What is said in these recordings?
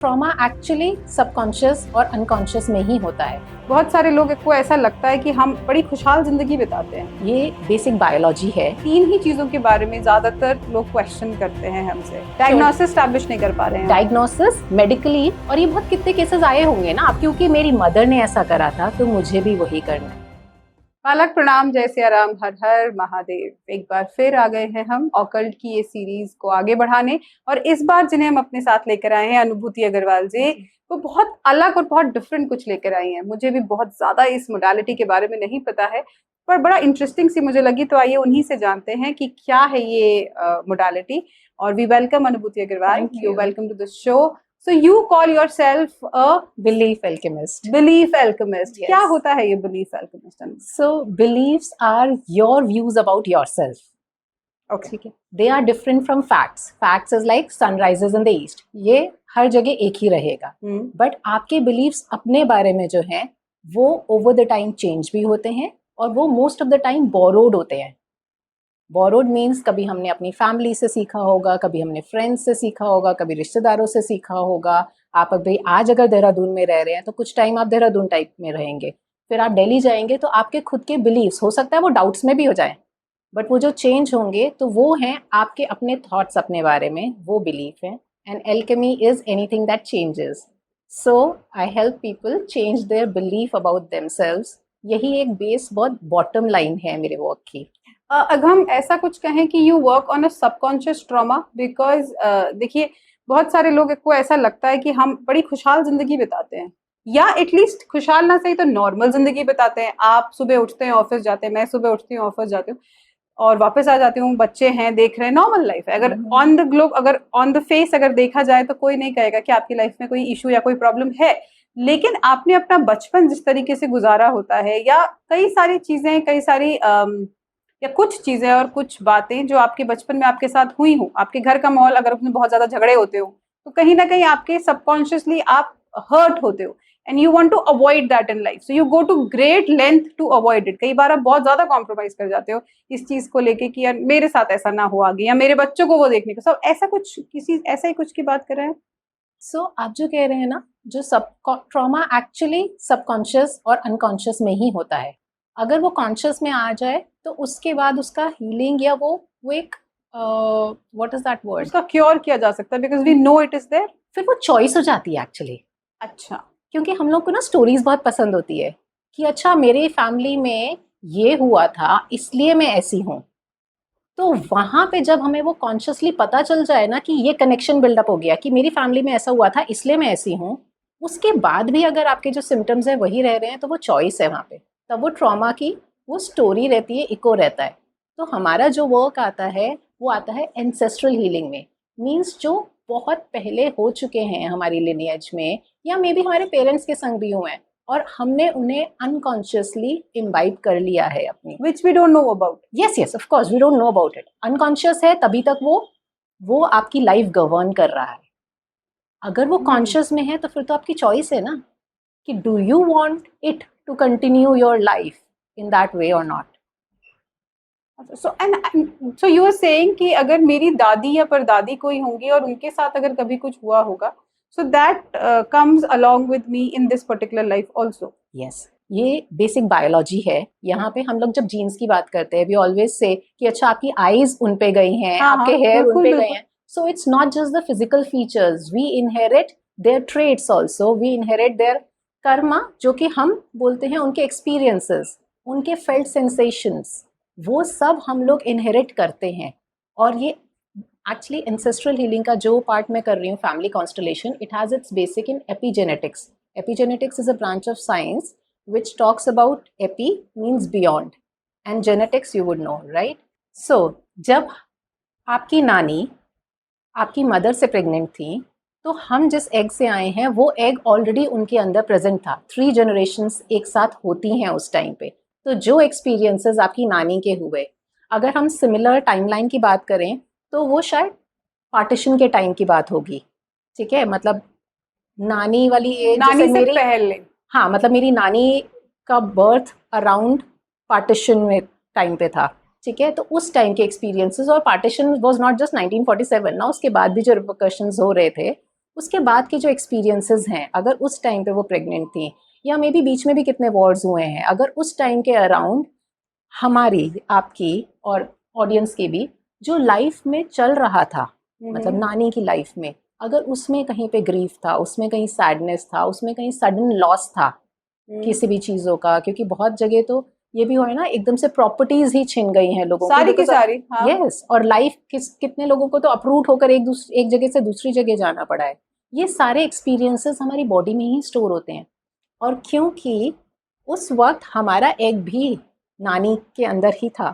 Trauma actually subconscious और unconscious में ही होता है। बहुत सारे लोग को ऐसा लगता है कि हम बड़ी खुशहाल जिंदगी बिताते हैं। ये बेसिक बायोलॉजी है। 3 ही चीजों के बारे में ज्यादातर लोग क्वेश्चन करते हैं हमसे, डायग्नोसिस स्टैब्लिश नहीं कर पा रहे हैं। डायग्नोसिस मेडिकली, और ये बहुत कितने केसेस आए होंगे ना, अब क्योंकि मेरी मदर ने ऐसा करा था तो मुझे भी वही करना है। पालक प्रणाम, जय सिया राम, हर हर महादेव। एक बार फिर आ गए हैं हम ऑकल्ट की ये सीरीज को आगे बढ़ाने, और इस बार जिन्हें हम अपने साथ लेकर आए हैं अनुभूति अग्रवाल जी, वो बहुत अलग और बहुत डिफरेंट कुछ लेकर आई हैं। मुझे भी बहुत ज्यादा इस मोडालिटी के बारे में नहीं पता है, पर बड़ा इंटरेस्टिंग सी मुझे लगी, तो आइए उन्हीं से जानते हैं कि क्या है ये मोडालिटी। और we welcome Anubhuti Agarwal, you welcome to the show. So you call yourself a belief alchemist. belief alchemist. Yes. क्या होता है ये belief alchemist? So beliefs are your views about yourself. Okay. ठीक है, they are different from facts. Facts is like sun rises in the east. ये हर जगह एक ही रहेगा, बट आपके beliefs अपने बारे में जो हैं वो over the time change भी होते हैं, और वो most of the time borrowed होते हैं। बोरोड मीन्स कभी हमने अपनी फैमिली से सीखा होगा, कभी हमने फ्रेंड्स से सीखा होगा, कभी रिश्तेदारों से सीखा होगा। आप अभी आज अगर देहरादून में रह रहे हैं तो कुछ टाइम आप देहरादून टाइप में रहेंगे, फिर आप दिल्ली जाएंगे तो आपके खुद के बिलीव्स हो सकता है वो डाउट्स में भी हो जाए, बट वो जो चेंज होंगे तो वो हैं आपके अपने थॉट्स अपने बारे में, वो बिलीफ हैं। And alchemy is anything that changes. So I help people change their belief about themselves. यही एक बेस, बहुत बॉटम लाइन है मेरे वर्क की। अगर हम ऐसा कुछ कहें कि you work on a subconscious trauma, because देखिए बहुत सारे लोग को ऐसा लगता है कि हम बड़ी खुशहाल जिंदगी बिताते हैं, या एटलीस्ट खुशहाल ना सही तो नॉर्मल जिंदगी बिताते हैं। आप सुबह उठते हैं, ऑफिस जाते हैं, मैं सुबह उठती हूँ, ऑफिस जाती हूँ और वापस आ जाती हूँ, बच्चे हैं, देख रहे हैं, नॉर्मल लाइफ है। अगर ऑन द ग्लोब, अगर ऑन द फेस अगर देखा जाए तो कोई नहीं कहेगा कि आपकी लाइफ में कोई इशू या कोई प्रॉब्लम है। लेकिन आपने अपना बचपन जिस तरीके से गुजारा होता है, या कई सारी चीजें, कई सारी या कुछ चीजें और कुछ बातें जो आपके बचपन में आपके साथ हुई हो, आपके घर का माहौल, अगर उसमें बहुत ज्यादा झगड़े होते हो तो कहीं ना कहीं आपके सबकॉन्शियसली आप हर्ट होते हो, and you want to avoid that in life, so you go to great length to avoid it. कई बार आप बहुत ज्यादा कॉम्प्रोमाइज कर जाते हो इस चीज को लेके कि यार मेरे साथ ऐसा ना हो आगे, या मेरे बच्चों को वो देखने को, सब ऐसा कुछ, किसी ऐसा ही कुछ की बात कर रहे हैं। सो आप जो कह रहे हैं ना, जो सब ट्रॉमा एक्चुअली सबकॉन्शियस और अनकॉन्शियस में ही होता है। अगर वो कॉन्शियस में आ जाए तो उसके बाद उसका हीलिंग, या वो एक व्हाट इज दैट वर्ड, उसका क्योर किया जा सकता है, because we know it is there. फिर वो चॉइस हो जाती है एक्चुअली। अच्छा, क्योंकि हम लोग को ना स्टोरीज बहुत पसंद होती है कि अच्छा मेरे फैमिली में ये हुआ था इसलिए मैं ऐसी हूँ। तो वहां पे जब हमें वो कॉन्शियसली पता चल जाए ना कि ये कनेक्शन बिल्डअप हो गया कि मेरी फैमिली में ऐसा हुआ था इसलिए मैं ऐसी हूँ, उसके बाद भी अगर आपके जो सिम्टम्स हैं वही रह रहे हैं तो वो चॉइस है वहाँ पे, तब वो ट्रॉमा की वो स्टोरी रहती है, इको रहता है। तो हमारा जो वर्क आता है वो आता है एंसेस्ट्रल हीलिंग में। मीन्स जो बहुत पहले हो चुके हैं हमारी लिनियज में, या मे बी हमारे पेरेंट्स के संग भी हुए हैं और हमने उन्हें अनकॉन्शियसली इम्बाइब कर लिया है अपनी, which we don't know about. Yes of course we don't know about it. Unconscious है तभी तक वो आपकी लाइफ गवर्न कर रहा है। अगर वो कॉन्शियस में है तो फिर तो आपकी चॉइस है ना कि do you want it to continue your life in that way और not. So you are saying कि अगर मेरी दादी या परदादी कोई होंगी और उनके साथ अगर कभी कुछ हुआ होगा, so that comes along with me in this particular life also. Yes, ये बेसिक बायोलॉजी है। यहाँ पे हम लोग जब जीन्स की बात करते हैं वी ऑलवेज से कि अच्छा आपकी आईज उन पे गई हैं, आपके हेयर उन पे गए हैं। So it's not just the physical features, we inherit their traits also, we inherit their karma, जो कि हम बोलते हैं उनके एक्सपीरियंसेस, उनके फेल्ट सेंसेशंस, वो सब हम लोग इनहेरिट करते हैं। और ये एक्चुअली एंसेस्ट्रल हीलिंग का जो पार्ट मैं कर रही हूँ, family constellation, it has its basic in epigenetics. Epigenetics is a branch of science which talks about epi means beyond and genetics you would know, right? So, जब आपकी नानी आपकी मदर से प्रेग्नेंट थी तो हम जिस एग से आए हैं वो एग ऑलरेडी उनके अंदर प्रेजेंट था। 3 जनरेशन्स एक साथ होती हैं उस टाइम पे। तो जो एक्सपीरियंसेस आपकी नानी के हुए, अगर हम सिमिलर टाइमलाइन की बात करें तो वो शायद पार्टीशन के टाइम की बात होगी। ठीक है, मतलब नानी वाली एज, नानी से मेरी पहले, हाँ, मतलब मेरी नानी का बर्थ अराउंड पार्टीशन में टाइम पे था। ठीक है, तो उस टाइम के एक्सपीरियंसेस, और पार्टीशन वाज नॉट जस्ट 1947 ना, उसके बाद भी जो रिपरकशंस हो रहे थे उसके बाद के जो एक्सपीरियंसेस हैं, अगर उस टाइम पे वो प्रेग्नेंट थी या मे बी बीच में भी कितने वॉर्स हुए हैं, अगर उस टाइम के अराउंड हमारी, आपकी और ऑडियंस की भी जो लाइफ में चल रहा था, मतलब नानी की लाइफ में, अगर उसमें कहीं पे ग्रीफ था, उसमें कहीं सैडनेस था, उसमें कहीं सडन लॉस था किसी भी चीज़ों का, क्योंकि बहुत जगह तो ये भी हुआ है ना, एकदम से प्रॉपर्टीज ही छिन गई हैं लोगों सारी की because सारी, हाँ। यस, और लाइफ कितने लोगों को तो अप्रूट होकर एक जगह से दूसरी जगह जाना पड़ा है। ये सारे एक्सपीरियंसेस हमारी बॉडी में ही स्टोर होते हैं, और क्योंकि उस वक्त हमारा एग भी नानी के अंदर ही था,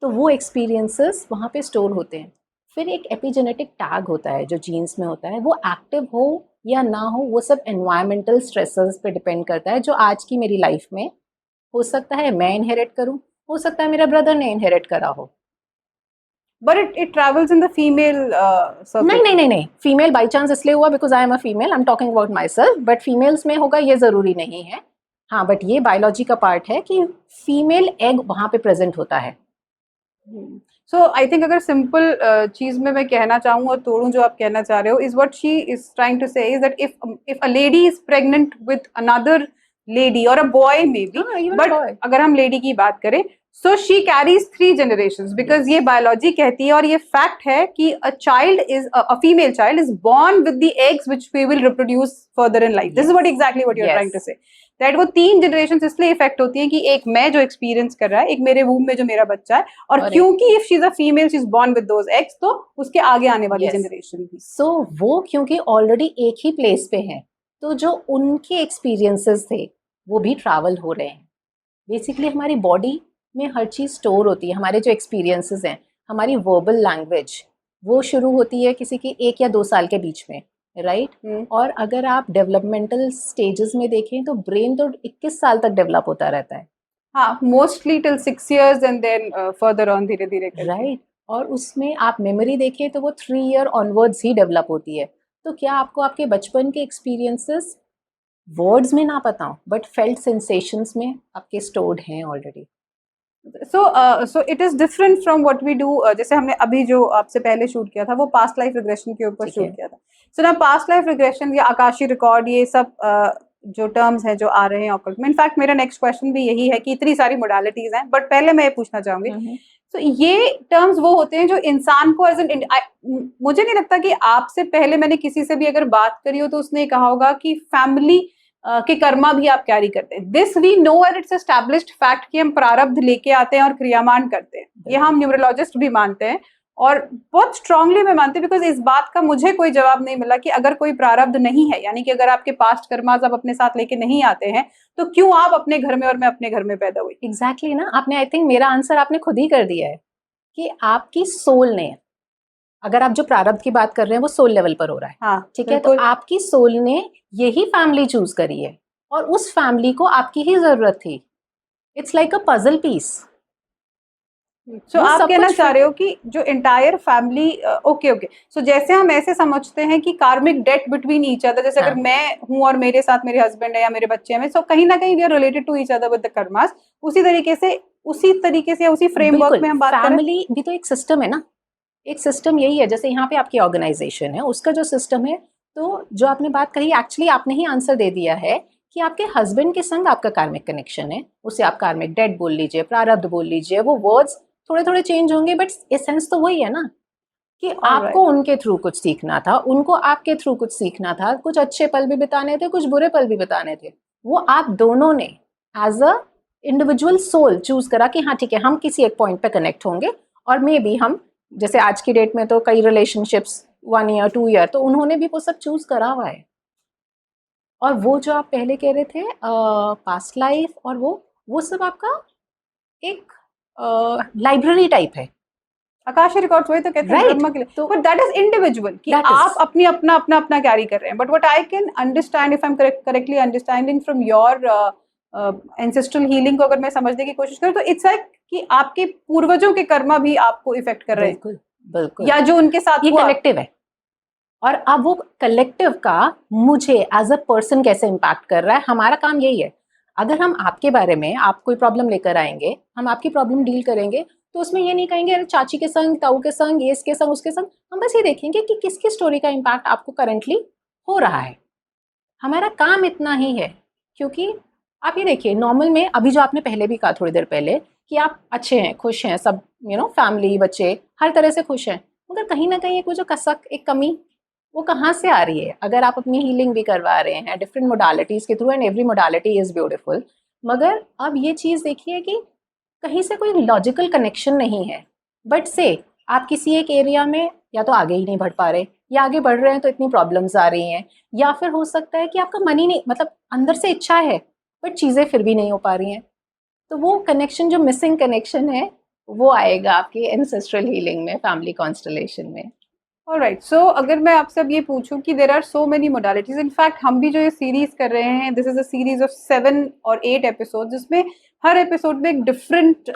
तो वो एक्सपीरियंसेस वहाँ पे स्टोर होते हैं। फिर एक एपिजेनेटिक टैग होता है जो जीन्स में होता है, वो एक्टिव हो या ना हो, वो सब एनवायरमेंटल स्ट्रेसेस पे डिपेंड करता है, जो आज की मेरी लाइफ में हो सकता है मैं इनहेरिट करूं, हो सकता है मेरा ब्रदर ने इनहेरिट करा हो। But it travels in the female circuit. नहीं नहीं नहीं नहीं, फीमेल बाई चांस इसलिए हुआ because I am a female, I am talking about my self, but females में होगा ये ज़रूरी नहीं है। हाँ, बट ये बायोलॉजी का पार्ट है कि फीमेल एग वहाँ पे प्रेजेंट होता है। सो आई थिंक अगर सिंपल चीज में मैं कहना चाहूँ और तोड़ूं जो आप कहना चाह रहे हो, is what she is trying to say is that if a lady is pregnant with another lady और a boy may be, but अगर हम लेडी की बात करें, so she carries 3 generations, because ये बायोलॉजी कहती है और ये फैक्ट है कि a child is a female child is born with the eggs which we will reproduce further in life. This is what exactly what you are trying to say, that वो 3 generation इसलिए effect होती है कि एक मैं जो experience कर रहा है, एक मेरे वूम में जो मेरा बच्चा है, और क्योंकि if she is a female she is born with those eggs, तो उसके आगे आने वाली जनरेशन भी। सो वो क्योंकि ऑलरेडी एक ही प्लेस पे हैं, तो जो उनके एक्सपीरियंसेस थे वो भी ट्रैवल हो रहे हैं। बेसिकली हमारी बॉडी में हर चीज़ स्टोर होती है, हमारे जो एक्सपीरियंसेस हैं, हमारी वर्बल लैंग्वेज वो शुरू होती है किसी की 1 या 2 साल के बीच में, राइट? और अगर आप डेवलपमेंटल स्टेजेस में देखें तो ब्रेन तो 21 साल तक डेवलप होता रहता है। हाँ, mostly till 6 years and then further on धीरे धीरे करके, राइट? और उसमें आप मेमोरी देखें तो वो 3 ईयर ऑनवर्ड्स ही डेवलप होती है। तो क्या आपको आपके बचपन के एक्सपीरियंसेस वर्ड्स में ना पता हो, बट फेल्ट सेंसेशंस में आपके स्टोर्ड हैं already. So it is different from what we do. जैसे हमने अभी जो आपसे पहले शूट किया था वो पास्ट लाइफ रिग्रेशन के ऊपर शूट किया था। सो ना पास्ट लाइफ रिग्रेशन या आकाशी रिकॉर्ड, ये सब जो टर्म्स हैं जो आ रहे हैं ऑकल्ट में, इनफैक्ट मेरा नेक्स्ट क्वेश्चन भी यही है कि इतनी सारी मोडालिटीज हैं, बट पहले मैं ये पूछना चाहूंगी, तो ये टर्म्स वो होते हैं जो इंसान को एज एन, मुझे नहीं लगता कि आपसे पहले मैंने किसी से भी अगर बात करी हो तो उसने कहा होगा कि फैमिली के कर्मा भी आप कैरी करते हैं। This we know and it's established fact कि हम प्रारब्ध लेके आते हैं और क्रियामान करते हैं, ये हम न्यूमरोलॉजिस्ट भी मानते हैं और बहुत स्ट्रांगली मैं मानती हूँ, बिकॉज इस बात का मुझे कोई जवाब नहीं मिला कि अगर कोई प्रारब्ध नहीं है, यानी कि अगर आपके पास्ट कर्माज आप अपने साथ लेके नहीं आते हैं, तो क्यों आप अपने घर में और मैं अपने घर में पैदा हुई। एग्जैक्टली ना, आपने आई थिंक मेरा आंसर आपने खुद ही कर दिया है कि आपकी सोल ने, अगर आप जो प्रारब्ध की बात कर रहे हैं वो सोल लेवल पर हो रहा है, हाँ, ठीक है, तो आपकी सोल ने यही फैमिली चूज करी है और उस फैमिली को आपकी ही जरूरत थी। It's like a puzzle piece. So आप कहना चाह रहे हो कि जो एंटायर फैमिली, ओके, सो जैसे हम ऐसे समझते हैं कि कार्मिक डेट बिटवीन ईच अदर, जैसे अगर मैं हूं और मेरे साथ मेरे हस्बैंड है या मेरे बच्चे हैं, सो कहीं ना कहीं we are related to each other with the karmas, उसी तरीके से या उसी फ्रेमवर्क में हम बात करें। फैमिली भी तो एक सिस्टम है ना, एक सिस्टम यही है, जैसे यहाँ पे आपकी ऑर्गेनाइजेशन है, उसका जो सिस्टम है, तो जो आपने बात कही एक्चुअली आपने ही आंसर दे दिया है कि आपके हस्बैंड के संग आपका कार्मिक कनेक्शन है, उसे आप कार्मिक डेट बोल लीजिए, प्रारब्ध बोल लीजिए, वो वर्ड्स थोड़े थोड़े चेंज होंगे, बट एसेंस तो वही है ना कि आपको उनके थ्रू कुछ सीखना था, उनको आपके थ्रू कुछ सीखना था, कुछ अच्छे पल भी बिताने थे, कुछ बुरे पल भी बिताने थे, वो आप दोनों ने as a individual soul choose करा कि हाँ ठीक है, हम किसी एक पॉइंट पे कनेक्ट होंगे, और मे बी हम, जैसे आज की डेट में तो कई रिलेशनशिप्स 1 ईयर 2 ईयर, तो उन्होंने भी वो सब चूज करा हुआ है। और वो जो आप पहले कह रहे थे पास्ट लाइफ, और वो सब आपका एक लाइब्रेरी टाइप है, आकाशी रिकॉर्ड्स, वही तो कहते हैं कर्म के लिए, तो बट दैट इज इंडिविजुअल कि आप अपनी अपना कैरी कर रहे हैं। But what I can understand, if I am correctly understanding from your ancestral healing को अगर मैं समझने की कोशिश करूं, तो इट्स लाइक कि आपके पूर्वजों के कर्मा भी आपको इफेक्ट कर रहे हैं, बिल्कुल, या जो उनके साथ ये कलेक्टिव है, और अब वो कलेक्टिव का मुझे एज अ पर्सन कैसे इम्पैक्ट कर रहा है, हमारा काम यही है। अगर हम आपके बारे में, आप कोई प्रॉब्लम लेकर आएंगे, हम आपकी प्रॉब्लम डील करेंगे, तो उसमें ये नहीं कहेंगे अरे चाची के संग, ताऊ के संग, ये इसके संग, उसके संग, हम बस ये देखेंगे कि किसकी स्टोरी का इम्पैक्ट आपको करंटली हो रहा है, हमारा काम इतना ही है। क्योंकि आप ये देखिए, नॉर्मल में अभी जो आपने पहले भी कहा थोड़ी देर पहले कि आप अच्छे हैं, खुश हैं, सब फैमिली, बच्चे हर तरह से खुश हैं, मगर कहीं ना कहीं एक वो जो कसक, एक कमी, वो कहाँ से आ रही है? अगर आप अपनी हीलिंग भी करवा रहे हैं डिफरेंट मोडालिटीज़ के through, and every modality is beautiful, मगर अब ये चीज़ देखिए कि कहीं से कोई लॉजिकल कनेक्शन नहीं है। बट से आप किसी एक एरिया में या तो आगे ही नहीं बढ़ पा रहे, या आगे बढ़ रहे हैं तो इतनी प्रॉब्लम्स आ रही हैं, या फिर हो सकता है कि आपका मन ही नहीं, मतलब अंदर से इच्छा है बट चीज़ें फिर भी नहीं हो पा रही हैं। तो वो कनेक्शन, जो मिसिंग कनेक्शन है, वो आएगा आपकी एंसेस्ट्रल हीलिंग में, फैमिली कॉन्स्टलेशन में। ऑलराइट, सो अगर मैं आपसे अब ये पूछूं कि there are so many modalities, in fact हम भी जो ये सीरीज कर रहे हैं, this is a series of 7 और 8 एपिसोड, जिसमें हर एपिसोड में एक different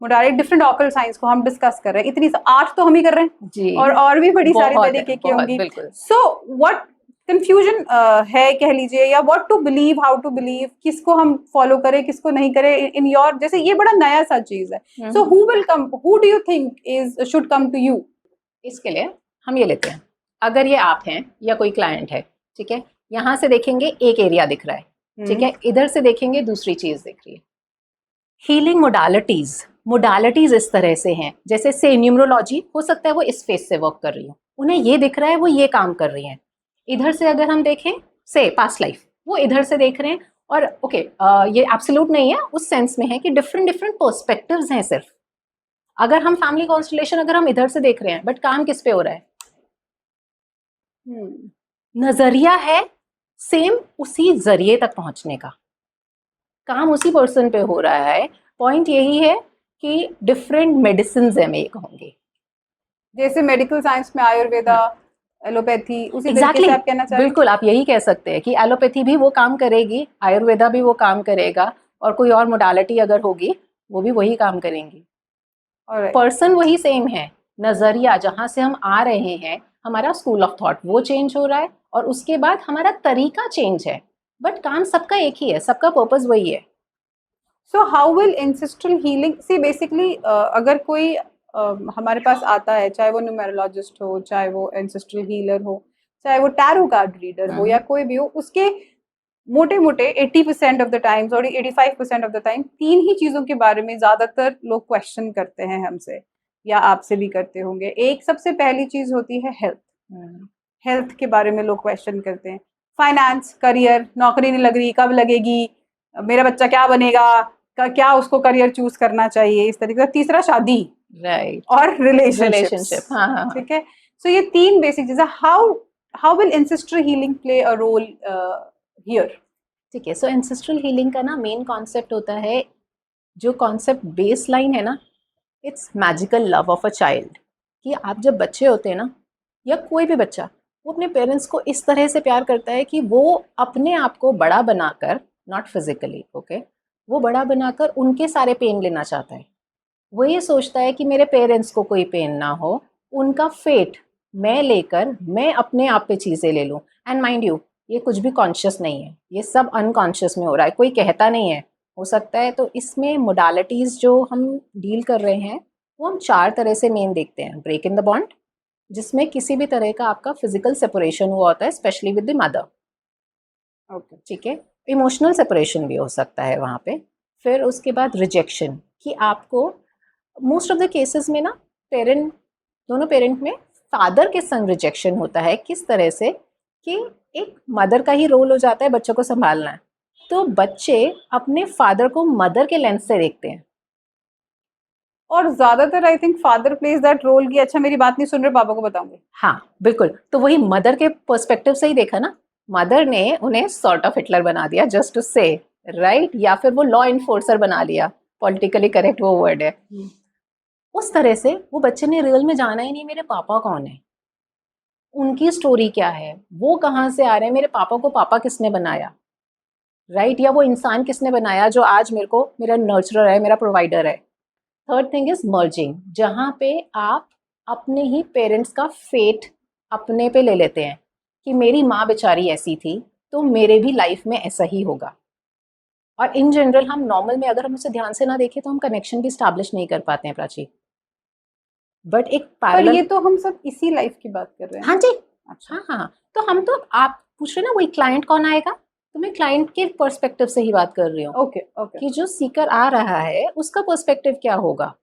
modality, different occult science को हम डिस्कस कर रहे हैं। इतनी 8 तो हम ही कर रहे हैं, जी, और भी बड़ी सारी बहुत तरीके की बहुत होंगी। बिल्कुल। सो व्हाट कंफ्यूजन है कह लीजिए, या what to believe, how to believe, किसको हम फॉलो करें, किसको नहीं करें इन योर, जैसे ये बड़ा नया सा चीज है। So who will come, who do you think is should come to you? इसके लिए हम ये लेते हैं, अगर ये आप हैं या कोई क्लाइंट है, ठीक है, यहाँ से देखेंगे एक एरिया दिख रहा है, ठीक है, इधर से देखेंगे दूसरी चीज दिख रही है। हीलिंग मोडालिटीज इस तरह से हैं, जैसे से न्यूमरोलॉजी हो सकता है वो इस फेस से वर्क कर रही हो, उन्हें ये दिख रहा है वो ये काम कर रही हैं। इधर से अगर हम देखें से पास्ट लाइफ, वो इधर से देख रहे हैं। और ओके, ये एब्सोल्यूट नहीं है, उस सेंस में है कि डिफरेंट डिफरेंट पर्सपेक्टिव्स हैं। सिर्फ अगर हम फैमिली कॉन्स्टलेशन अगर हम इधर से देख रहे हैं, बट काम किस पे हो रहा है? नजरिया है सेम, उसी जरिए तक पहुंचने का काम उसी पर्सन पे हो रहा है। पॉइंट यही है कि डिफरेंट मेडिसिन है, मैं ये कहूंगी। जैसे मेडिकल साइंस में आयुर्वेदा, एलोपैथी, उसी तरीके एग्जैक्टली से आप कहना चाह रहे हैं? बिल्कुल, आप यही कह सकते हैं कि एलोपैथी भी वो काम करेगी, आयुर्वेदा भी वो काम करेगा, और कोई और मोडालिटी अगर होगी वो भी वही काम करेंगी। Alright. पर्सन वही सेम है, नजरिया जहां से हम आ रहे हैं, हमारा स्कूल ऑफ थॉट वो चेंज हो रहा है, और उसके बाद हमारा तरीका चेंज है, बट काम सबका एक ही है, सबका पर्पस वही है। So how will ancestral healing, see basically अगर कोई हमारे पास आता है, चाहे वो न्यूमेरोलॉजिस्ट हो, चाहे वो एंसेस्ट्रल हीलर हो, चाहे वो टैरो कार्ड रीडर हो, या कोई भी हो, उसके मोटे मोटे 80% ऑफ द टाइम्स और 85% ऑफ द टाइम तीन ही चीजों के बारे में ज्यादातर लोग क्वेश्चन करते हैं हमसे, या आपसे भी करते होंगे। एक सबसे पहली चीज होती है हेल्थ। हेल्थ के बारे में लोग क्वेश्चन करते हैं। फाइनेंस, करियर, नौकरी नहीं लग रही, कब लगेगी, मेरा बच्चा क्या बनेगा, क्या उसको करियर चूज करना चाहिए, इस तरीके का। तीसरा शादी, राइट, और रिलेशनशिप। हाँ, ठीक है, सो ये तीन बेसिक चीजें। How will ancestral healing play a role here? ठीक है, सो एंसेस्ट्रल हीलिंग का ना मेन कॉन्सेप्ट होता है, जो कॉन्सेप्ट बेस लाइन है ना, it's magical love of a child. कि आप जब बच्चे होते हैं ना, या कोई भी बच्चा, वो अपने पेरेंट्स को इस तरह से प्यार करता है कि वो अपने आप को बड़ा बनाकर, नॉट फिजिकली, ओके, वो बड़ा बनाकर उनके सारे पेन लेना चाहता है। वो ये सोचता है कि मेरे पेरेंट्स को कोई पेन ना हो, उनका फेट मैं लेकर मैं अपने आप पे चीज़ें ले लूँ। एंड माइंड यू, ये कुछ भी कॉन्शियस नहीं है, ये सब अनकॉन्शियस में हो रहा है, कोई कहता नहीं है, हो सकता है। तो इसमें मोडालिटीज़ जो हम डील कर रहे हैं, वो हम 4 तरह से मेन देखते हैं। ब्रेक इन द बॉन्ड, जिसमें किसी भी तरह का आपका फिजिकल सेपरेशन हुआ होता है, specially with the mother, okay, ठीक है। इमोशनल सेपरेशन भी हो सकता है वहाँ पे। फिर उसके बाद रिजेक्शन, कि आपको मोस्ट ऑफ द केसेस में ना, दोनों पेरेंट में फादर के संग रिजेक्शन होता है। किस तरह से कि एक मदर का ही रोल हो जाता है बच्चों को संभालना है, तो बच्चे अपने फादर को मदर के लेंस से देखते हैं। और ज्यादातर I think father plays that role कि अच्छा मेरी बात नहीं सुन रहे, पापा को बताऊंगे। हाँ बिल्कुल, तो वही मदर के पर्सपेक्टिव से ही देखा ना, मदर ने उन्हें सॉर्ट ऑफ हिटलर बना दिया, जस्ट टू से, राइट, या फिर वो लॉ इन्फोर्सर बना लिया, पॉलिटिकली करेक्ट वो वर्ड है। उस तरह से वो बच्चे ने रियल में जाना ही नहीं मेरे पापा कौन है, उनकी स्टोरी क्या है, वो कहाँ से आ रहे हैं, मेरे पापा को पापा किसने बनाया, राइट, या वो इंसान किसने बनाया जो आज मेरे को मेरा नर्चरर है, मेरा प्रोवाइडर है। थर्ड थिंग इज मर्जिंग, जहाँ पे आप अपने ही पेरेंट्स का फेट अपने पे ले लेते हैं कि मेरी माँ बेचारी ऐसी थी तो मेरे भी लाइफ में ऐसा ही होगा। और इन जनरल हम नॉर्मल में अगर हम उसे ध्यान से ना देखें तो हम कनेक्शन भी स्टैब्लिश नहीं कर पाते हैं प्राची। बट एक पर पैरेलल, ये तो हम सब इसी लाइफ की बात कर रहे हैं। हाँ जी, अच्छा, हाँ हाँ, तो हम तो आप पूछ रहे ना वही क्लाइंट कौन आएगा, तो मैं क्लाइंट के पर्सपेक्टिव से ही बात कर रही हूँ ओके ओके। कि जो सीकर आ रहा है उसका पर्सपेक्टिव क्या होगा।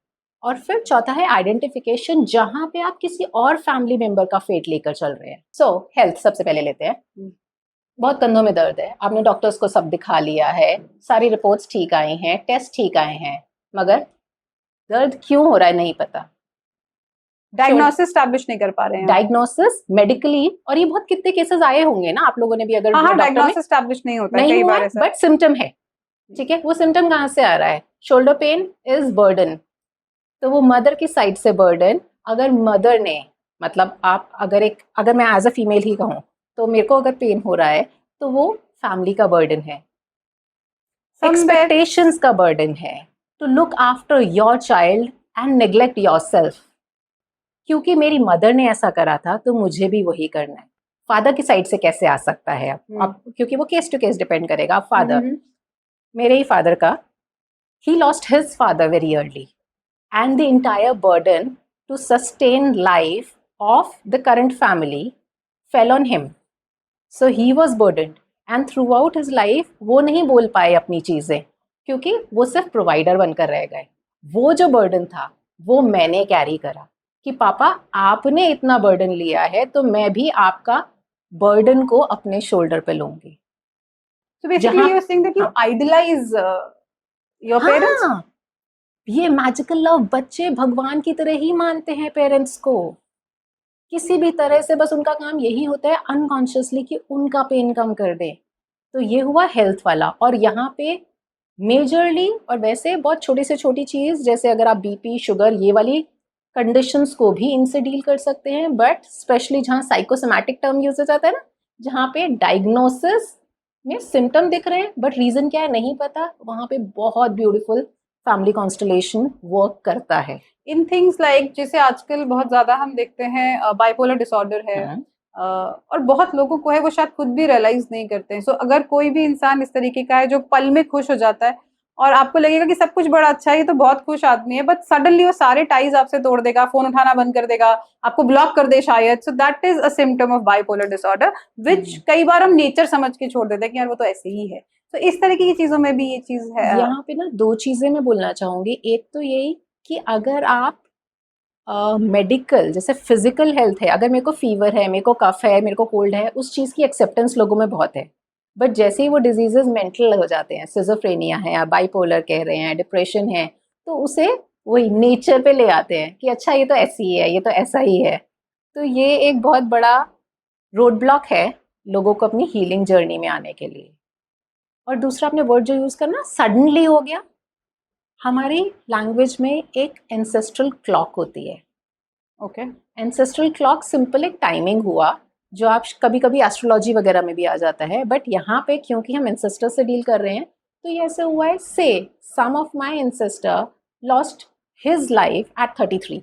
और फिर चौथा है आइडेंटिफिकेशन, जहां पे आप किसी और फैमिली मेंबर का फेट लेकर चल रहे हैं। सो हेल्थ सबसे पहले लेते हैं। बहुत कंधों में दर्द है, आपने डॉक्टर्स को सब दिखा लिया है, सारी रिपोर्ट्स ठीक आई हैं, टेस्ट ठीक आए हैं, मगर दर्द क्यों हो रहा है नहीं पता। डायग्नोसिस स्टैब्लिश नहीं कर पा रहे हैं आप। डायग्नोसिस मेडिकली, और ये बहुत कितने केसेस आए होंगे ना आप लोगों ने भी, अगर हाँ हाँ, डॉक्टर में डायग्नोसिस स्टैब्लिश नहीं होता है नहीं कई हुआ बार है ऐसा। बट सिम्टम है, ठीक है, वो सिम्टम कहाँ से आ रहा है, शोल्डर पेन इज बर्डन, तो वो मदर की साइड से बर्डन। अगर मदर ने, मतलब आप अगर मैं एज अ फीमेल ही कहूँ, तो मेरे को अगर पेन हो रहा है तो वो फैमिली का बर्डन है, एक्सपेक्टेशंस का बर्डन है, to look after your child and neglect yourself. क्योंकि मेरी मदर ने ऐसा करा था तो मुझे भी वही करना है। फादर की साइड से कैसे आ सकता है अब क्योंकि वो केस टू केस डिपेंड करेगा। फादर, मेरे ही फादर का, he lost his father very early and the entire burden to sustain life of the current family fell on him. So he was burdened and throughout his life वो नहीं बोल पाए अपनी चीजें क्योंकि वो सिर्फ प्रोवाइडर बनकर रह गए। वो जो बर्डन था वो मैंने कैरी करा कि पापा आपने इतना बर्डन लिया है तो मैं भी आपका बर्डन को अपने शोल्डर पे लूंगी। So basically जहाँ, you're saying that you idolize your parents? हाँ, ये मैजिकल लव, बच्चे भगवान की तरह ही मानते हैं पेरेंट्स को। किसी भी तरह से बस उनका काम यही होता है अनकॉन्शियसली कि उनका पेन कम कर दे। तो ये हुआ हेल्थ वाला। और यहाँ पे मेजरली, और वैसे बहुत छोटी से छोटी चीज़, जैसे अगर आप बीपी शुगर ये वाली कंडीशंस को भी इनसे डील कर सकते हैं, बट स्पेशली जहाँ साइकोसोमैटिक टर्म यूज हो जाता है ना, जहाँ पे डायग्नोसिस में सिम्टम दिख रहे हैं बट रीजन क्या है नहीं पता, वहाँ पे बहुत ब्यूटीफुल फैमिली कॉन्स्टलेशन वर्क करता है। इन थिंग्स लाइक जैसे आजकल बहुत ज्यादा हम देखते हैं बाइपोलर डिसऑर्डर है, और बहुत लोगों को है, वो शायद खुद भी रियलाइज नहीं करते हैं। सो अगर कोई भी इंसान इस तरीके का है जो पल में खुश हो जाता है और आपको लगेगा कि सब कुछ बड़ा अच्छा है, ये तो बहुत खुश आदमी है, बट सडनली वो सारे टाइज आपसे तोड़ देगा, फोन उठाना बंद कर देगा, आपको ब्लॉक कर दे शायद। So that is a symptom of bipolar disorder, which कई बार हम नेचर समझ के छोड़ देते हैं कि यार वो तो ऐसे ही है। तो इस तरीके की चीजों में भी ये चीज है। यहाँ पे ना दो चीजें मैं बोलना चाहूंगी। एक तो यही कि अगर आप मेडिकल जैसे फिजिकल हेल्थ है, अगर मेरे को फीवर है, मेरे को कफ है, मेरे को कोल्ड है, उस चीज़ की एक्सेप्टेंस लोगों में बहुत है। बट जैसे ही वो डिजीजेज मेंटल हो जाते हैं, सिजोफ्रेनिया है या बाइपोलर कह रहे हैं, डिप्रेशन है, तो उसे वही नेचर पे ले आते हैं कि अच्छा ये तो ऐसी ही है, ये तो ऐसा ही है। तो ये एक बहुत बड़ा रोड ब्लॉक है लोगों को अपनी हीलिंग जर्नी में आने के लिए। और दूसरा आपने वर्ड जो यूज़ करना सडनली हो गया, हमारी लैंग्वेज में एक एंसेस्ट्रल क्लॉक होती है। ओके, एंसेस्ट्रल क्लॉक सिंपल एक टाइमिंग हुआ जो आप कभी कभी एस्ट्रोलॉजी वगैरह में भी आ जाता है, बट यहाँ पे क्योंकि हम एंसेस्टर से डील कर रहे हैं तो ये ऐसे हुआ है, say some of my ancestor lost his life at 33,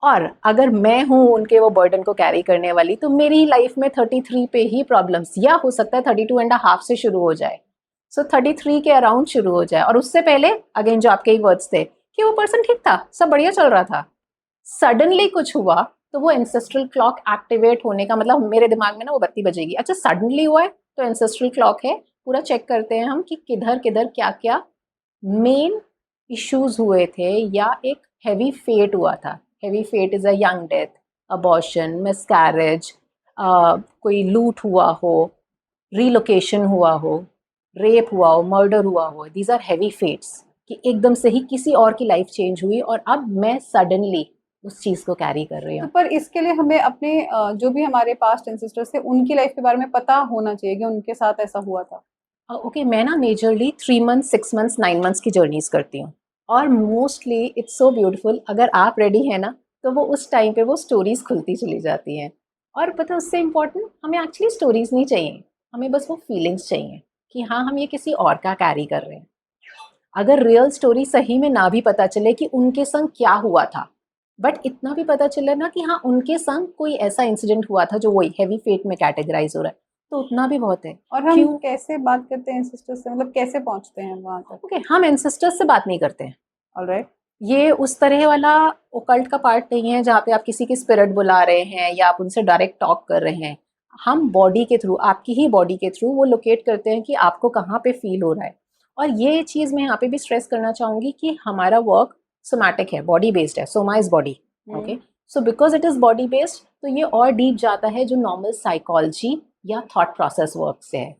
और अगर मैं हूँ उनके वो बर्डन को कैरी करने वाली, तो मेरी लाइफ में 33 पे ही प्रॉब्लम्स, या हो सकता है 32.5 से शुरू हो जाए, सो 33 के अराउंड शुरू हो जाए। और उससे पहले अगेन जो आपके ही वर्ड्स थे कि वो पर्सन ठीक था, सब बढ़िया चल रहा था, सडनली कुछ हुआ, तो वो एंसेस्ट्रल क्लॉक एक्टिवेट होने का मतलब मेरे दिमाग में ना वो बत्ती बजेगी, अच्छा सडनली हुआ है तो एंसेस्ट्रल क्लॉक है। पूरा चेक करते हैं हम कि किधर किधर क्या क्या मेन इश्यूज हुए थे, या एक हैवी फेट हुआ था। Heavy fate is a young death, abortion, miscarriage, कोई लूट हुआ हो, रीलोकेशन हुआ हो, रेप हुआ हो, मर्डर हुआ हो, दीज आर हैवी फेट्स कि एकदम से ही किसी और की लाइफ चेंज हुई और अब मैं सडनली उस चीज को कैरी कर रही तो हूँ। पर इसके लिए हमें अपने जो भी हमारे पास्ट एंसेस्टर्स थे उनकी लाइफ के बारे में पता होना चाहिए कि उनके साथ ऐसा हुआ था। ओके, मैं ना मेजरली 3 मंथ्स 6 मंथ्स 9 मंथ्स की जर्नीज करती हूँ, और मोस्टली इट्स सो ब्यूटीफुल। अगर आप रेडी है ना तो वो उस टाइम पे वो स्टोरीज खुलती चली जाती हैं। और पता है उससे इम्पोर्टेंट हमें एक्चुअली स्टोरीज नहीं चाहिए, हमें बस वो फीलिंग्स चाहिए कि हाँ हम ये किसी और का कैरी कर रहे हैं। अगर रियल स्टोरी सही में ना भी पता चले कि उनके संग क्या हुआ था, बट इतना भी पता चले ना कि हाँ उनके संग कोई ऐसा इंसिडेंट हुआ था जो वही हैवी फेट में कैटेगराइज हो रहा है, तो उतना भी बहुत है। और हम क्यों? कैसे बात करते हैं एंसेस्टर्स से, मतलब कैसे पहुंचते हैं वहां तक? ओके, हम एंसेस्टर्स से बात नहीं करते हैं, ऑलराइट, ये उस तरह वाला ओकल्ट का पार्ट नहीं है जहाँ पे आप किसी की स्पिरिट बुला रहे हैं या आप उनसे डायरेक्ट टॉक कर रहे हैं। हम बॉडी के थ्रू, आपकी ही बॉडी के थ्रू वो लोकेट करते हैं कि आपको कहाँ पे फील हो रहा है। और ये चीज़ मैं यहाँ पे भी स्ट्रेस करना चाहूँगी कि हमारा वर्क सोमैटिक है, बॉडी बेस्ड है, Soma is body, okay. So because it is body based, तो ये और डीप जाता है जो नॉर्मल साइकोलॉजी या थॉट प्रोसेस वर्क से है,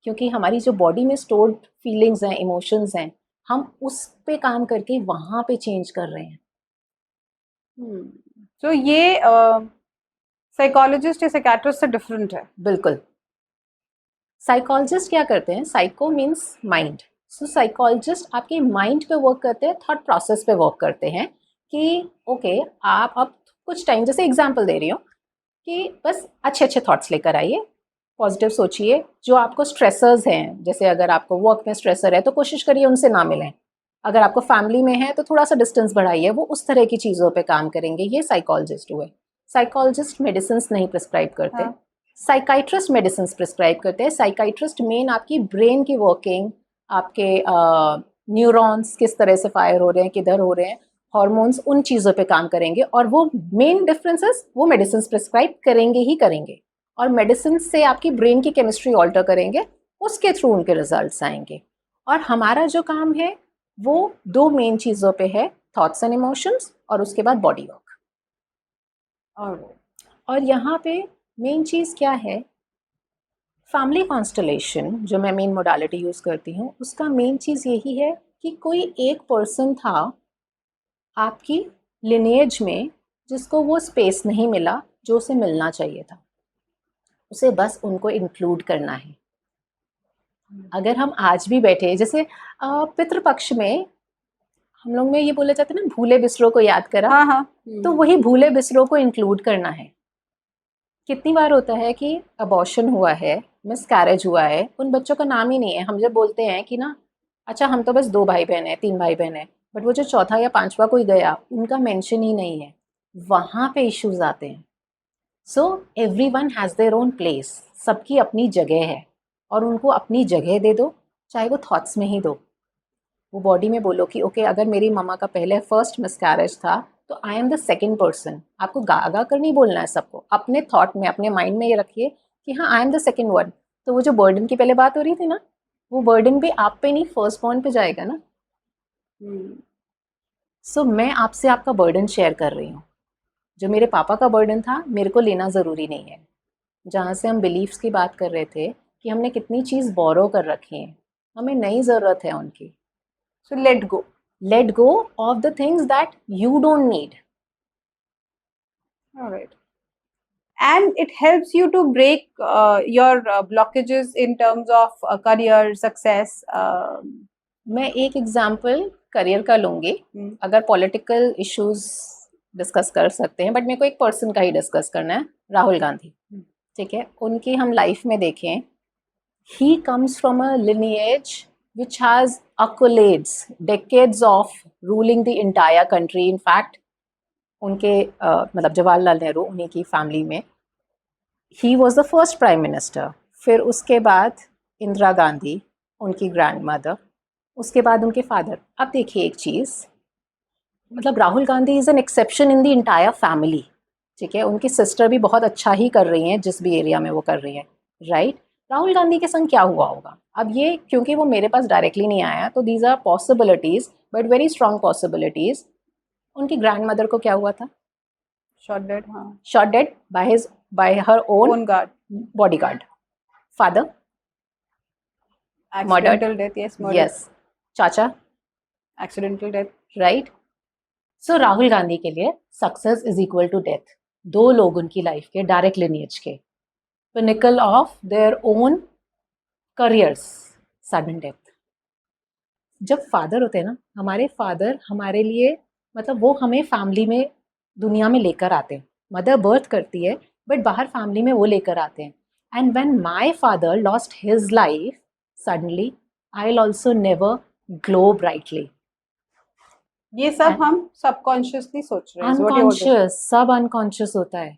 क्योंकि हमारी जो बॉडी में स्टोर्ड फीलिंग्स हैं, इमोशंस हैं, हम उस पे काम करके वहाँ पे चेंज कर रहे हैं। तो ये साइकोलॉजिस्ट या साइकियाट्रिस्ट से डिफरेंट है। बिल्कुल। साइकोलॉजिस्ट क्या करते हैं? Psycho means mind. So psychologist आपके माइंड पे वर्क करते हैं, थॉट प्रोसेस पे वर्क करते हैं कि ओके आप अब कुछ टाइम, जैसे एग्जांपल दे रही हूँ कि बस अच्छे अच्छे थॉट्स लेकर आइए, पॉजिटिव सोचिए। जो आपको स्ट्रेसर्स हैं, जैसे अगर आपको वर्क में स्ट्रेसर है तो कोशिश करिए उनसे ना मिलें। अगर आपको फैमिली में है तो थोड़ा सा डिस्टेंस बढ़ाइए, वो उस तरह की चीज़ों पे काम करेंगे। ये साइकोलॉजिस्ट हुए। साइकोलॉजिस्ट मेडिसिन नहीं प्रिस्क्राइब करते, हाँ। साइकाइट्रिस्ट मेडिसिन प्रिस्क्राइब करते हैं। साइकाइट्रिस्ट मेन आपकी ब्रेन की वर्किंग, आपके न्यूरॉन्स किस तरह से फायर हो रहे हैं, किधर हो रहे हैं, हॉर्मोन्स, उन चीज़ों पे काम करेंगे। और वो मेन डिफरेंसेस वो मेडिसिन प्रिस्क्राइब करेंगे ही करेंगे, और मेडिसिन से आपकी ब्रेन की केमिस्ट्री ऑल्टर करेंगे, उसके थ्रू उनके रिजल्ट्स आएंगे। और हमारा जो काम है वो दो मेन चीज़ों पे है, थॉट्स एंड इमोशंस, और उसके बाद बॉडी वर्क। और यहाँ पे मेन चीज़ क्या है? फैमिली कॉन्स्टलेशन जो मैं मेन मोडालिटी यूज़ करती हूँ, उसका मेन चीज़ यही है कि कोई एक पर्सन था आपकी लिनेज में जिसको वो स्पेस नहीं मिला जो उसे मिलना चाहिए था, उसे बस उनको इंक्लूड करना है। अगर हम आज भी बैठे, जैसे पितृपक्ष में हम लोग में ये बोला जाता है ना, भूले बिसरों को याद करा। हाँ हाँ। तो वही भूले बिसरों को इंक्लूड करना है। कितनी बार होता है कि अबॉर्शन हुआ है, मिसकैरेज हुआ है, उन बच्चों का नाम ही नहीं है। हम जब बोलते हैं कि ना, अच्छा हम तो बस 2 भाई बहन हैं, 3 भाई बहन हैं, बट वो जो चौथा या 5वां कोई गया, उनका मेंशन ही नहीं है, वहाँ पे इश्यूज आते हैं। So everyone has their own place, सबकी अपनी जगह है, और उनको अपनी जगह दे दो, चाहे वो थॉट्स में ही दो। वो बॉडी में बोलो कि ओके अगर मेरी मम्मा का पहले फर्स्ट मिसकैरेज था तो I am the second person. आपको गा कर नहीं बोलना है सबको, अपने थॉट में, अपने माइंड में ये रखिए कि हाँ I am the second one. तो वो जो बर्डन की पहले बात हो रही थी ना, वो बर्डन भी आप पे नहीं, फर्स्ट बॉर्न पे जाएगा ना। सो मैं आपसे आपका बर्डन शेयर कर रही हूँ। जो मेरे पापा का बर्डन था मेरे को लेना ज़रूरी नहीं है। जहाँ से हम बिलीव्स की बात कर रहे थे कि हमने कितनी चीज़ बोरो कर रखी है, हमें नई ज़रूरत है उनकी। So let go of the things that you don't need. All right. And it helps you to break your blockages in terms of career success. मैं एक एग्जांपल करियर का लूँगी। अगर पॉलिटिकल इश्यूज डिस्कस कर सकते हैं, बट मेरे को एक पर्सन का ही डिस्कस करना है, राहुल गांधी। ठीक है, उनकी हम लाइफ में देखें, he comes from a lineage which has accolades, decades of ruling the entire country. In fact, उनके मतलब जवाहरलाल नेहरू, उन्हीं की फैमिली में he was the first prime minister. फिर उसके बाद इंदिरा गांधी, उनकी ग्रैंड मदर, उसके बाद उनके फादर। अब देखिए एक चीज़, मतलब Rahul Gandhi is an exception in the entire family. ठीक है, उनकी सिस्टर भी बहुत अच्छा ही कर रही हैं जिस भी एरिया में वो कर रही हैं, राइट। राहुल गांधी के संग क्या हुआ होगा? अब ये क्योंकि वो मेरे पास डायरेक्टली नहीं आया, तो these are possibilities, but very strong possibilities. उनकी ग्रैंड मदर को क्या हुआ था? Shot dead. Shot dead by her own guard. bodyguard. Father? Accidental death. Yes, murder. Yes. Chacha? Accidental death. Right? So Rahul Gandhi के लिए success is equal to death. दो लोग उनकी लाइफ के डायरेक्ट लिनिएज के, pinnacle of their own careers, sudden death. जब father होते हैं ना, हमारे फादर हमारे लिए, मतलब वो हमें फैमिली में, दुनिया में लेकर आते हैं। मदर बर्थ करती है, बट बाहर फैमिली में वो लेकर आते हैं। And when my father lost his life suddenly, I will also never glow brightly. ये सब हम सबकॉन्शियसली सोच रहे हैं, अनकॉन्शियस, सब अनकॉन्शियस होता है।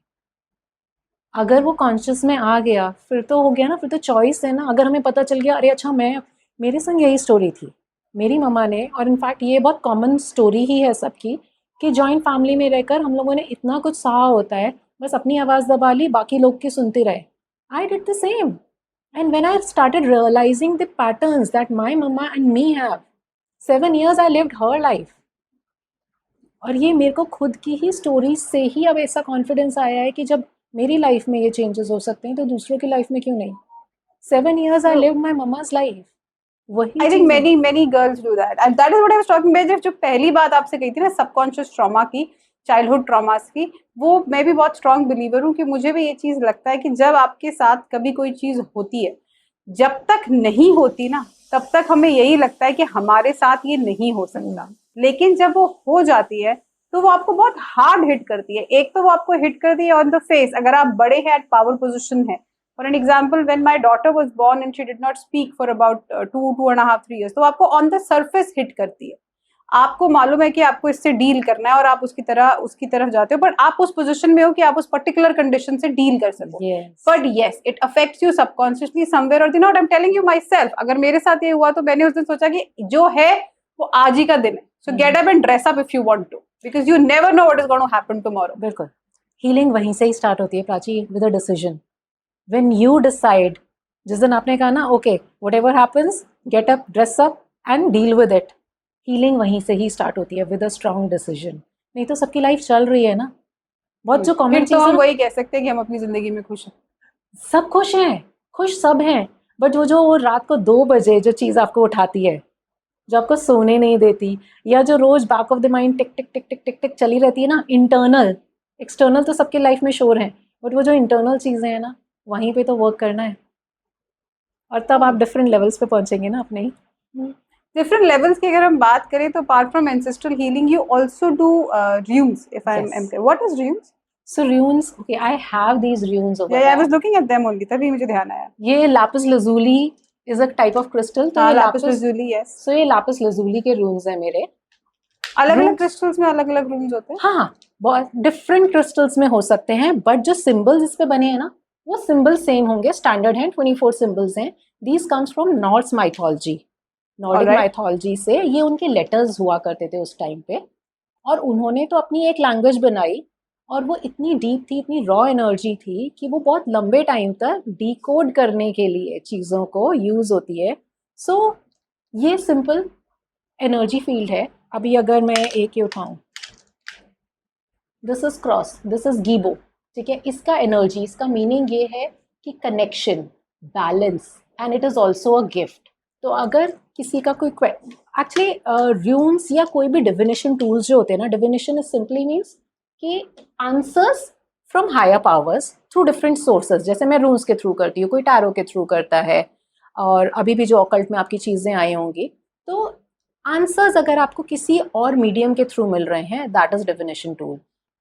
अगर वो कॉन्शियस में आ गया फिर तो हो गया ना, फिर तो चॉइस है ना। अगर हमें पता चल गया अरे अच्छा मैं, मेरे संग यही स्टोरी थी, मेरी मम्मा ने, और इनफैक्ट ये बहुत कॉमन स्टोरी ही है सबकी, कि जॉइंट फैमिली में रहकर हम लोगों ने इतना कुछ सहा होता है, बस अपनी आवाज़ दबा ली, बाकी लोग की सुनते रहे. I did the same. And when I started realizing the patterns that my mama and me have, 7 years I lived her life. और ये मेरे को खुद की ही स्टोरी से ही अब ऐसा कॉन्फिडेंस आया है कि जब मेरी लाइफ में ये चेंजेस हो सकते हैं तो दूसरों की लाइफ में क्यों नहीं. 7 years I lived my mama's life. वही आई थिंक चीज़ है. many girls do that and that is what I was talking about. जो पहली बात आपसे कही थी ना सबकॉन्शियस ट्रॉमा की, चाइल्डहुड ट्रॉमास की, वो मैं भी बहुत स्ट्रॉन्ग बिलीवर हूँ कि मुझे भी ये चीज लगता है कि जब आपके साथ कभी कोई चीज होती है, जब तक नहीं होती ना तब तक हमें यही लगता है कि हमारे साथ ये नहीं हो सकता, लेकिन जब वो हो जाती है तो वो आपको बहुत हार्ड हिट करती है. एक तो वो आपको हिट करती है ऑन द फेस, अगर आप बड़े हैं, एट पावर पोजिशन है. For an example, when my daughter was born and she did not speak for about 2.5, 3 years, तो आपको on the surface hit करती है. आपको मालूम है कि आपको इससे डील करना है और आप उसकी तरफ जाते हो, बट आप उस पोजीशन में हो कि आप उस पर्टिकुलर कंडीशन से डील कर सको. But yes, it affects you subconsciously somewhere और the not. I am telling you myself, अगर मेरे साथ ये हुआ तो मैंने उस दिन सोचा कि जो है वो आज ही का दिन है. So get up and dress up if you want to, because you never know what is going to happen tomorrow. बिल्कुल. हीलिंग वहीं से ही स्टार्ट होती है Prachi, with a decision. When you decide, जिस दिन आपने कहा ना, okay whatever happens, get up, dress up and deal with it. Healing वहीं से ही स्टार्ट होती है, with a strong decision. नहीं तो सबकी लाइफ चल रही है ना. बहुत जो कॉमन चीज़, तो हम वही कह सकते हैं कि हम अपनी जिंदगी में खुश हैं. सब खुश हैं, खुश सब हैं, बट वो रात को 2 बजे जो चीज़ आपको उठाती है, जो आपको सोने नहीं देती, या जो रोज बैक ऑफ द माइंड टिक टिक टिक टिक टिक टिक चली रहती है ना, इंटरनल. एक्सटर्नल तो सबके लाइफ में शोर है, बट वो जो इंटरनल चीज़ें हैं ना, वहीं पे तो वर्क करना है. और तब आप डिफरेंट लेवल्स पे पहुंचेंगे ना अपने ही. डिफरेंट लेवल्स की अगर हम बात करें तो apart from ancestral healing you also do runes, if I am what is runes? So runes, okay, I have these runes over Yeah, there. I was looking at them only, तभी मुझे ध्यान आया. ये lapis lazuli is a type of crystal. तो हाँ, ये lapis lazuli, yes. So ये lapis lazuli के runes हैं मेरे. अलग-अलग क्रिस्टल्स में अलग-अलग रूम्स होते हैं. हाँ, बहुत डिफरेंट क्रिस्टल्स में हो सकते हैं, बट जो सिंबल्स इस पे बने हैं ना, वो सिंबल सेम होंगे. स्टैंडर्ड हैं, 24 सिंबल्स हैं. These comes from Norse mythology. Nordic mythology से ये उनके लेटर्स हुआ करते थे उस टाइम पे, और उन्होंने तो अपनी एक लैंग्वेज बनाई, और वो इतनी डीप थी, इतनी रॉ एनर्जी थी कि वो बहुत लंबे टाइम तक डिकोड करने के लिए चीज़ों को यूज़ होती है. सो ये सिंपल एनर्जी फील्ड है. अभी अगर मैं एक ये उठाऊं, this is cross, this is Gebo, ठीक है. इसका एनर्जी, इसका मीनिंग ये है कि connection, balance, and it is also a gift. तो अगर किसी का कोई एक्चुअली रून्स या कोई भी डिविनेशन टूल्स जो होते हैं ना, डिविनेशन इज सिंपली मीन्स कि answers from higher powers through different sources. जैसे मैं रून्स के थ्रू करती हूँ, कोई टैरो के थ्रू करता है, और अभी भी जो ऑकल्ट में आपकी चीज़ें आई होंगी, तो आंसर्स अगर आपको किसी और मीडियम के थ्रू मिल रहे हैं, दैट इज डिविनेशन टूल.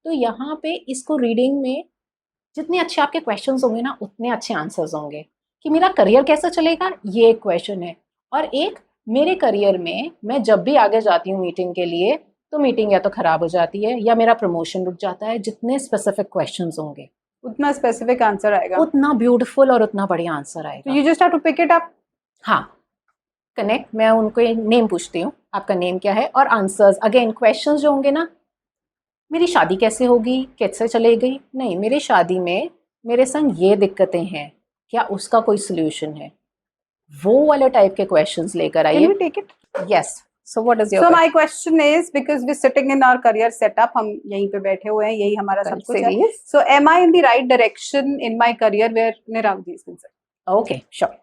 तो यहाँ पे इसको रीडिंग में जितने अच्छे आपके क्वेश्चंस होंगे ना, उतने अच्छे आंसर्स होंगे. कि मेरा करियर कैसा चलेगा, ये एक क्वेश्चन है. और एक, मेरे करियर में मैं जब भी आगे जाती हूँ मीटिंग के लिए, तो मीटिंग या तो खराब हो जाती है या मेरा प्रमोशन रुक जाता है. जितने स्पेसिफिक क्वेश्चंस होंगे, उतना स्पेसिफिक आंसर आएगा, उतना ब्यूटीफुल और उतना बढ़िया आंसर आएगा. You just have to pick it up. हाँ, कनेक्ट. मैं उनको नेम पूछती हूँ, आपका नेम क्या है, और आंसर्स. अगेन क्वेश्चंस जो होंगे ना, मेरी शादी कैसे होगी, कैसे चलेगी, नहीं, मेरी शादी में मेरे संग ये दिक्कतें हैं, क्या उसका कोई सोल्यूशन है, वो वाले टाइप के क्वेश्चंस लेकर आइए. Can we take it? Yes. So what is your? So my question is, because we sitting in our career setup, हम यहीं पे बैठे हुए हैं, यही हमारा सब कुछ है. So am I in the right direction in my career where Niravji is concerned? Okay, sure.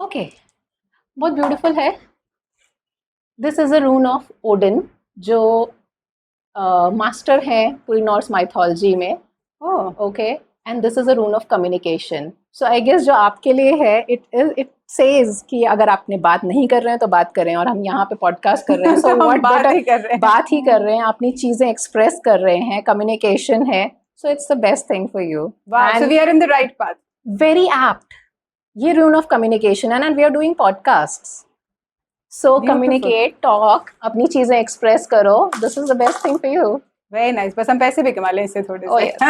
Okay, बहुत ब्यूटीफुल है. This is a rune of Odin, जो मास्टर है पूरी नॉर्स माइथोलॉजी में. Okay, and this is a rune of communication. So I guess जो आपके लिए है, इट सेज कि अगर आपने बात नहीं कर रहे हैं तो बात करें, और हम यहाँ पे पॉडकास्ट कर रहे हैं, सो व्हाट बात ही कर रहे हैं, अपनी चीजें एक्सप्रेस कर रहे हैं, कम्युनिकेशन है. So it's the best thing for you. So we are in the right path. Very apt. ये rune of communication, and we are doing podcasts. So communicate, talk, अपनी चीजें एक्सप्रेस करो. This is the best thing for you. Very nice. बस हम पैसे भी कमा लें इससे थोड़े Oh से. yes.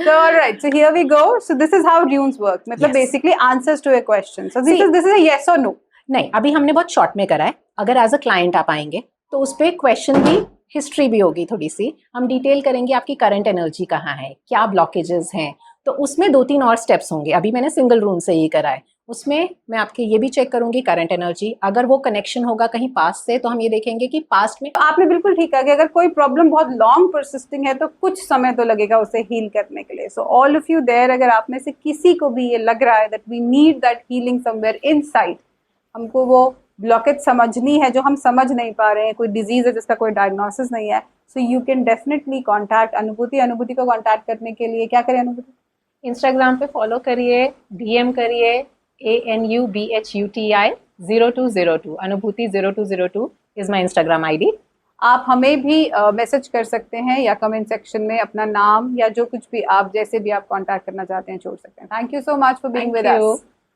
So all right. So here we go. So this is how runes work. मतलब Yes. basically answers to a question. So See, this is a yes or no. नहीं, अभी हमने बहुत शॉर्ट में करा है. अगर एज अ क्लाइंट आप आएंगे तो उस पे क्वेश्चन भी, हिस्ट्री भी होगी थोड़ी सी. हम डिटेल करेंगे आपकी करंट एनर्जी कहाँ है, क्या ब्लॉकेजेस हैं. तो उसमें 2-3 और स्टेप्स होंगे. अभी मैंने सिंगल रून से ही करा है. उसमें मैं आपके ये भी चेक करूंगी करंट एनर्जी. अगर वो कनेक्शन होगा कहीं पास्ट से तो हम ये देखेंगे कि पास्ट में. आपने बिल्कुल ठीक कहा कि अगर कोई प्रॉब्लम बहुत लॉन्ग परसिस्टिंग है तो कुछ समय तो लगेगा उसे हील करने के लिए. So all of you there, अगर आप में से किसी को भी ये लग रहा है that we need that healing somewhere inside, हमको वो ब्लॉकेज समझनी है जो हम समझ नहीं पा रहे हैं, कोई डिजीज है जिसका कोई डायग्नोसिस नहीं है, so you can definitely contact अनुभूति. अनुभूति को कॉन्टैक्ट करने के लिए क्या करें अनुभूति? इंस्टाग्राम पे फॉलो करिए, डीएम करिए, ANUBHUTI 0202, अनुभूति 0202 इज माई इंस्टाग्राम ID. आप हमें भी मैसेज कर सकते हैं या कमेंट सेक्शन में अपना नाम या जो कुछ भी आप जैसे भी आप कांटेक्ट करना चाहते हैं छोड़ सकते हैं. Thank you so much for being with us.